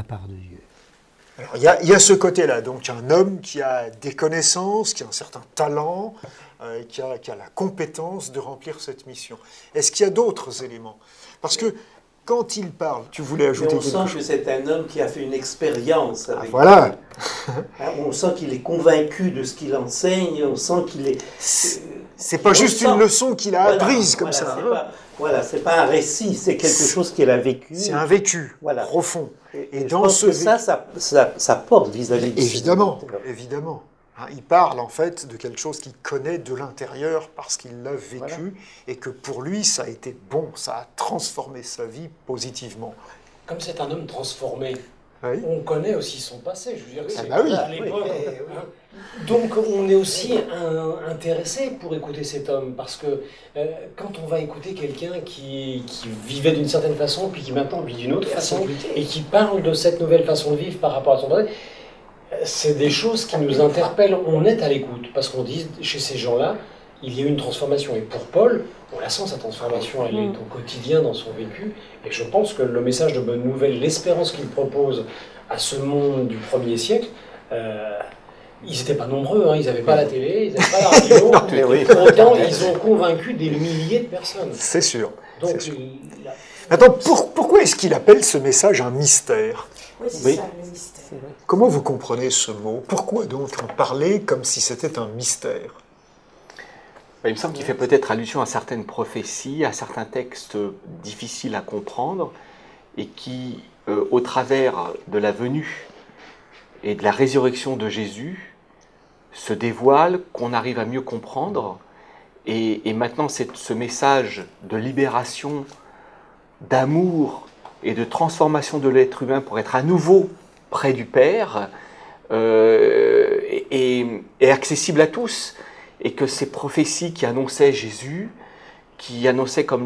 la part de Dieu. Alors, il y a ce côté-là, donc un homme qui a des connaissances, qui a un certain talent, qui a la compétence de remplir cette mission. Est-ce qu'il y a d'autres éléments? Parce que quand il parle, tu voulais Mais ajouter on quelque sent chose? que c'est un homme qui a fait une expérience Ah, avec voilà. Dieu. Hein, on sent qu'il est convaincu de ce qu'il enseigne, on sent qu'il est... C'est pas juste une leçon qu'il a apprise comme ça. Voilà, c'est pas un récit, c'est quelque chose qu'il a vécu. C'est un vécu Voilà. profond. Et dans ce que ça porte vis-à-vis de Évidemment, évidemment. Hein, il parle en fait de quelque chose qu'il connaît de l'intérieur parce qu'il l'a vécu, Voilà. et que pour lui ça a été bon, ça a transformé sa vie positivement. Comme c'est un homme transformé, Oui. on connaît aussi son passé. Je veux dire, Ah bah oui. à l'époque. Hein. Donc on est aussi intéressé pour écouter cet homme, parce que quand on va écouter quelqu'un qui vivait d'une certaine façon, puis qui maintenant vit d'une autre façon, et qui parle de cette nouvelle façon de vivre par rapport à son passé, c'est des choses qui nous interpellent. On est à l'écoute, parce qu'on dit, chez ces gens-là, il y a eu une transformation. Et pour Paul, on la sent, sa transformation, elle est au quotidien dans son vécu. Et je pense que le message de bonne nouvelle, l'espérance qu'il propose à ce monde du 1er siècle, ils n'étaient pas nombreux, hein, ils n'avaient pas la télé, ils n'avaient pas la radio. Mais oui. Pourtant, ils ont convaincu des milliers de personnes. C'est sûr. Donc, C'est sûr. Maintenant, pourquoi est-ce qu'il appelle ce message un mystère? Oui, c'est ça, le mystère. Comment vous comprenez ce mot? Pourquoi donc en parler comme si c'était un mystère? Il me semble qu'il fait peut-être allusion à certaines prophéties, à certains textes difficiles à comprendre, et qui, au travers de la venue et de la résurrection de Jésus, se dévoilent, qu'on arrive à mieux comprendre. Et maintenant, ce message de libération, d'amour et de transformation de l'être humain pour être à nouveau près du Père, est accessible à tous. Et que ces prophéties qui annonçaient Jésus, qui annonçaient comme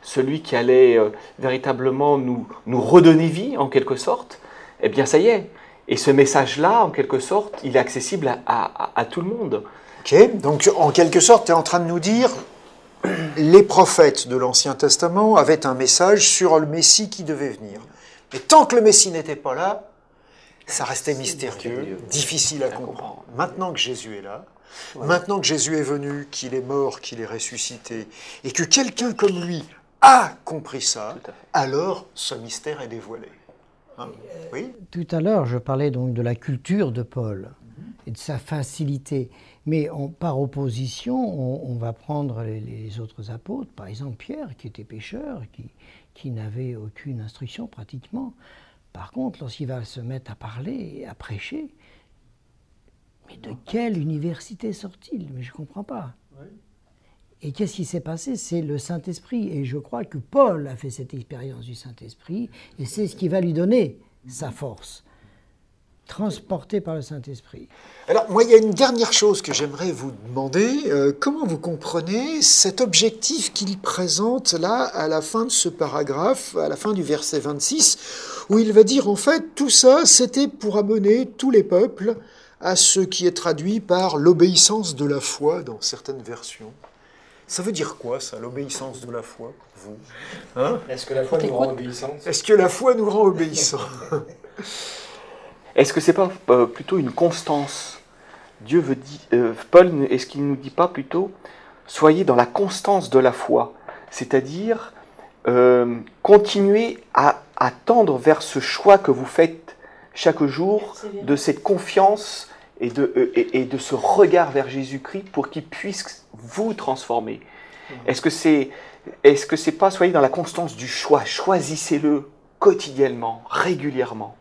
celui qui allait véritablement nous redonner vie, en quelque sorte, eh bien ça y est. Et ce message-là, en quelque sorte, il est accessible à tout le monde. Ok, donc en quelque sorte, tu es en train de nous dire, les prophètes de l'Ancien Testament avaient un message sur le Messie qui devait venir. Mais tant que le Messie n'était pas là, ça restait mystérieux, difficile à comprendre. Maintenant que Jésus est là, maintenant que Jésus est venu, qu'il est mort, qu'il est ressuscité, et que quelqu'un comme lui a compris ça, alors ce mystère est dévoilé. Hein? Oui. Tout à l'heure, je parlais donc de la culture de Paul et de sa facilité. Mais par opposition, on va prendre les autres apôtres, par exemple Pierre, qui était pécheur, qui n'avait aucune instruction pratiquement. Par contre, lorsqu'il va se mettre à parler et à prêcher, mais de quelle université sort-il? Mais je ne comprends pas. Oui. Et qu'est-ce qui s'est passé? C'est le Saint-Esprit. Et je crois que Paul a fait cette expérience du Saint-Esprit, et c'est ce qui va lui donner sa force, transporté par le Saint-Esprit. Alors, moi, il y a une dernière chose que j'aimerais vous demander. Comment vous comprenez cet objectif qu'il présente là, à la fin de ce paragraphe, à la fin du verset 26, où il va dire, en fait, tout ça, c'était pour amener tous les peuples à ce qui est traduit par l'obéissance de la foi dans certaines versions. Ça veut dire quoi, ça, l'obéissance de la foi, pour vous? Hein? Est-ce que la foi nous rend obéissants? Est-ce que la foi nous rend obéissants? Est-ce que c'est pas plutôt une constance? Dieu veut dire, Paul, est-ce qu'il ne nous dit pas plutôt soyez dans la constance de la foi, c'est-à-dire continuez à tendre vers ce choix que vous faites chaque jour, de cette confiance et de ce regard vers Jésus-Christ pour qu'il puisse vous transformer. Est-ce que c'est pas soyez dans la constance du choix, choisissez-le quotidiennement, régulièrement?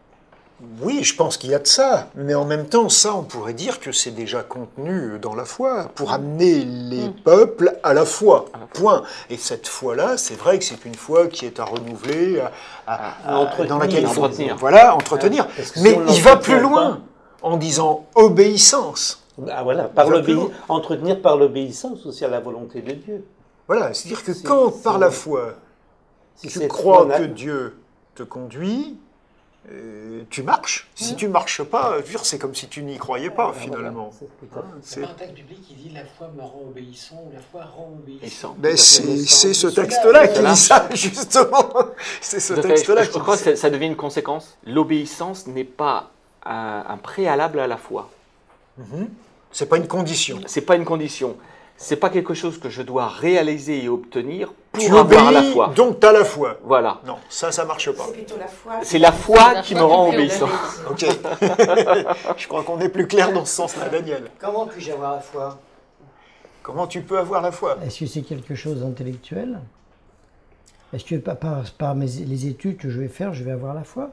Oui, je pense qu'il y a de ça, mais en même temps, ça, on pourrait dire que c'est déjà contenu dans la foi, pour amener les peuples à la foi, point. Et cette foi-là, c'est vrai que c'est une foi qui est à renouveler, dans laquelle il faut entretenir. Mais il va plus loin en disant obéissance. Ah, voilà, entretenir par l'obéissance aussi à la volonté de Dieu. Voilà, c'est-à-dire que quand, par la foi, tu crois que Dieu te conduit, tu marches. Si tu marches pas, je veux dire, c'est comme si tu n'y croyais pas, finalement. C'est pas un texte biblique qui dit la foi me rend obéissant ou la foi rend obéissant. Ben, c'est ce texte-là qui dit ça, justement. C'est ce texte-là Je crois que ça devient une conséquence. L'obéissance n'est pas un préalable à la foi. C'est pas une condition. C'est pas une condition. C'est pas quelque chose que je dois réaliser et obtenir pour Tu avoir la obéis, foi. donc tu as la foi. Voilà. Non, ça marche pas. C'est plutôt la foi. C'est la foi qui me rend obéissant. Ok. Je crois qu'on est plus clair dans ce sens-là, Daniel. Comment puis-je avoir la foi? Comment tu peux avoir la foi? Est-ce que c'est quelque chose d'intellectuel? Est-ce que par les études que je vais faire, je vais avoir la foi?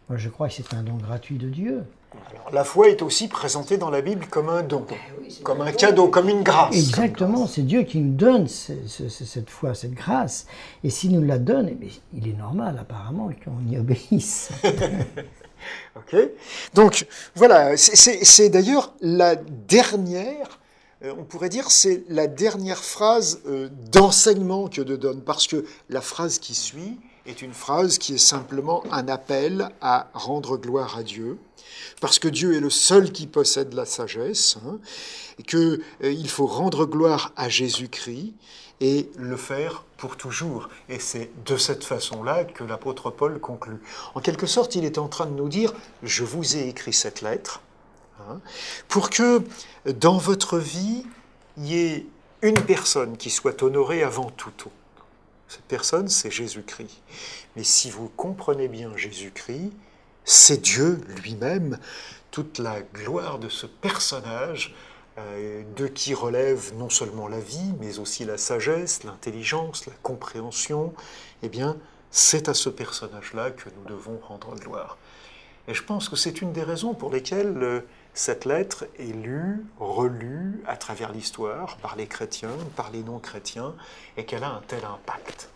Moi, je crois que c'est un don gratuit de Dieu. Alors, la foi est aussi présentée dans la Bible comme un don, comme un cadeau, comme une grâce. Exactement, c'est Dieu qui nous donne cette foi, cette grâce. Et s'il nous la donne, eh bien, il est normal apparemment qu'on y obéisse. Ok. Donc voilà, c'est d'ailleurs la dernière, on pourrait dire, c'est la dernière phrase d'enseignement que Dieu donne, parce que la phrase qui suit est une phrase qui est simplement un appel à rendre gloire à Dieu, parce que Dieu est le seul qui possède la sagesse, et qu'il faut rendre gloire à Jésus-Christ et le faire pour toujours. Et c'est de cette façon-là que l'apôtre Paul conclut. En quelque sorte, il est en train de nous dire, je vous ai écrit cette lettre, pour que dans votre vie, il y ait une personne qui soit honorée avant tout autre. Cette personne, c'est Jésus-Christ. Mais si vous comprenez bien Jésus-Christ, c'est Dieu lui-même, toute la gloire de ce personnage de qui relève non seulement la vie, mais aussi la sagesse, l'intelligence, la compréhension. Eh bien, c'est à ce personnage-là que nous devons rendre gloire. Et je pense que c'est une des raisons pour lesquelles cette lettre est lue, relue à travers l'histoire, par les chrétiens, par les non-chrétiens, et qu'elle a un tel impact.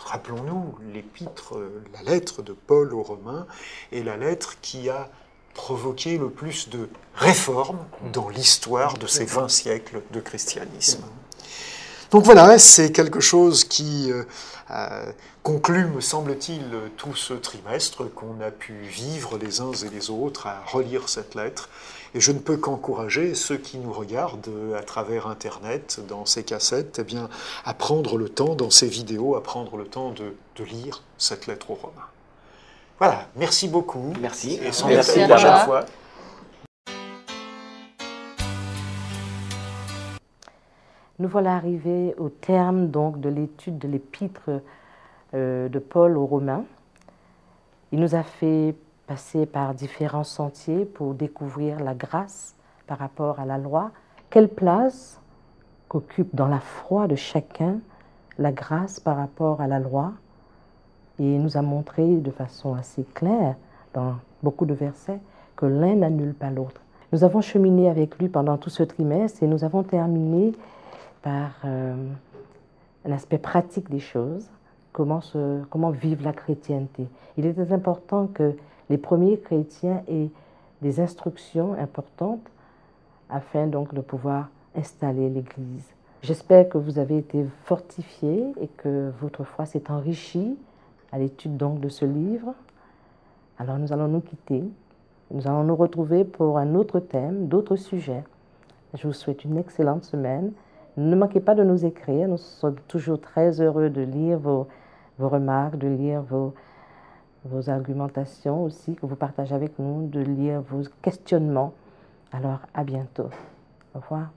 Rappelons-nous, l'épître, la lettre de Paul aux Romains est la lettre qui a provoqué le plus de réformes dans l'histoire de ces 20 siècles de christianisme. Donc voilà, c'est quelque chose qui conclut, me semble-t-il, tout ce trimestre qu'on a pu vivre les uns et les autres à relire cette lettre. Et je ne peux qu'encourager ceux qui nous regardent à travers Internet, dans ces cassettes, eh bien, à prendre le temps, dans ces vidéos, à prendre le temps de lire cette lettre aux Romains. Voilà, merci beaucoup. Merci. Et sans Merci la prochaine fois. Nous voilà arrivés au terme donc de l'étude de l'épître de Paul aux Romains. Il nous a fait passer par différents sentiers pour découvrir la grâce par rapport à la loi. Quelle place qu'occupe dans la foi de chacun la grâce par rapport à la loi? Et il nous a montré de façon assez claire, dans beaucoup de versets, que l'un n'annule pas l'autre. Nous avons cheminé avec lui pendant tout ce trimestre et nous avons terminé par un aspect pratique des choses, comment vivre la chrétienté. Il était important que les premiers chrétiens aient des instructions importantes afin donc de pouvoir installer l'Église. J'espère que vous avez été fortifiés et que votre foi s'est enrichie à l'étude donc de ce livre. Alors nous allons nous quitter. Nous allons nous retrouver pour un autre thème, d'autres sujets. Je vous souhaite une excellente semaine. Ne manquez pas de nous écrire. Nous sommes toujours très heureux de lire vos remarques, de lire vos argumentations aussi que vous partagez avec nous, de lire vos questionnements. Alors, à bientôt. Au revoir.